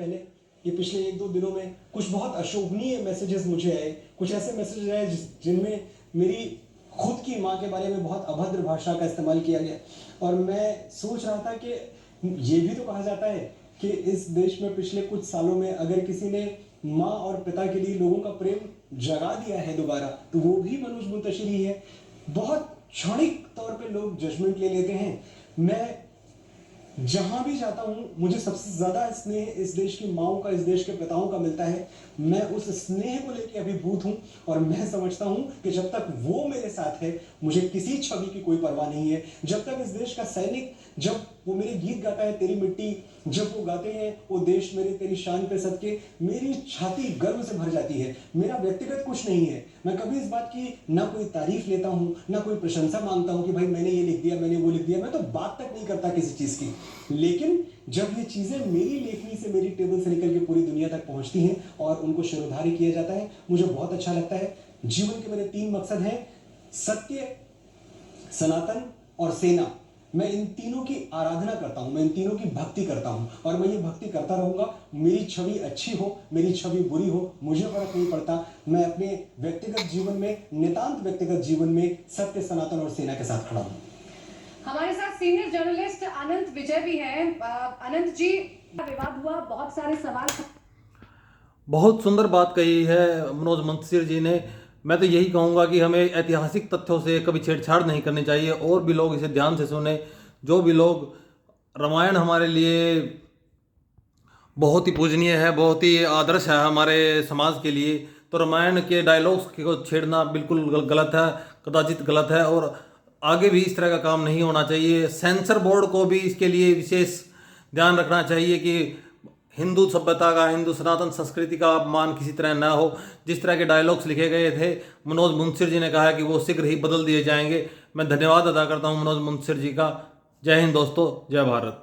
पहले कि पिछले 1-2 दिनों में कुछ बहुत अशोभनीय मैसेजेस मुझे आए, कुछ ऐसे मैसेजेस आए जिनमें मेरी खुद की माँ के बारे में बहुत अभद्र भाषा का इस्तेमाल किया गया। और मैं सोच रहा था कि ये भी तो कहा जाता है कि इस देश में पिछले कुछ सालों में अगर किसी ने माँ और पिता के लिए लोगों का प्रेम जगा दिया है दोबारा, तो वो भी मनोज मुंतशिर ही है। बहुत क्षणिक तौर पे लोग जजमेंट ले लेते हैं। मैं जहां भी जाता हूं मुझे सबसे ज्यादा स्नेह इस देश की माओं का, इस देश के पिताओं का मिलता है। मैं उस स्नेह को लेकर अभिभूत हूं और मैं समझता हूं कि जब तक वो मेरे साथ है मुझे किसी छवि की कोई परवाह नहीं है। जब तक इस देश का सैनिक, जब वो मेरे गीत गाता है तेरी मिट्टी, जब वो गाते हैं वो देश मेरे तेरी शान पे सदके, मेरी छाती गर्व से भर जाती है। मेरा व्यक्तिगत कुछ नहीं है, मैं कभी इस बात की ना कोई तारीफ लेता हूं ना कोई प्रशंसा मांगता हूं कि भाई मैंने ये लिख दिया, मैंने वो लिख दिया। मैं तो बात तक नहीं करता किसी चीज की। लेकिन जब ये चीजें मेरी लेखनी से, मेरी टेबल से निकल के पूरी दुनिया तक पहुंचती हैं और उनको शिरोधार्य किया जाता है, मुझे बहुत अच्छा लगता है। जीवन के मेरे 3 मकसद हैं: सत्य, सनातन और सेना। मैं इन तीनों की आराधना करता हूं, मैं इन तीनों की भक्ति करता हूं और मैं ये भक्ति करता रहूंगा। मेरी छवि अच्छी हो, मेरी छवि बुरी हो, मुझे फर्क नहीं पड़ता। मैं अपने व्यक्तिगत जीवन में, नितांत व्यक्तिगत जीवन में सत्य, सनातन और सेना के साथ खड़ा हूं। हमारे साथ सीनियर जर्नलिस्ट अनंत विजय भी हैं। अनंत जी, विवाद हुआ, बहुत सारे सवाल। बहुत सुंदर बात कही है मनोज मुंतशिर जी ने। मैं तो यही कहूँगा कि हमें ऐतिहासिक तथ्यों से कभी छेड़छाड़ नहीं करनी चाहिए और भी लोग इसे ध्यान से सुने। जो भी लोग, रामायण हमारे लिए बहुत ही पूजनीय है, बहुत ही आदर्श है हमारे समाज के लिए, तो रामायण के डायलॉग्स को छेड़ना बिल्कुल गलत है, कदाचित गलत है और आगे भी इस तरह का काम नहीं होना चाहिए। सेंसर बोर्ड को भी इसके लिए विशेष ध्यान रखना चाहिए कि हिंदू सभ्यता का, हिंदू सनातन संस्कृति का अपमान किसी तरह ना हो। जिस तरह के डायलॉग्स लिखे गए थे, मनोज मुंतशिर जी ने कहा है कि वो शीघ्र ही बदल दिए जाएंगे। मैं धन्यवाद अदा करता हूँ मनोज मुंतशिर जी का। जय हिंद दोस्तों, जय भारत।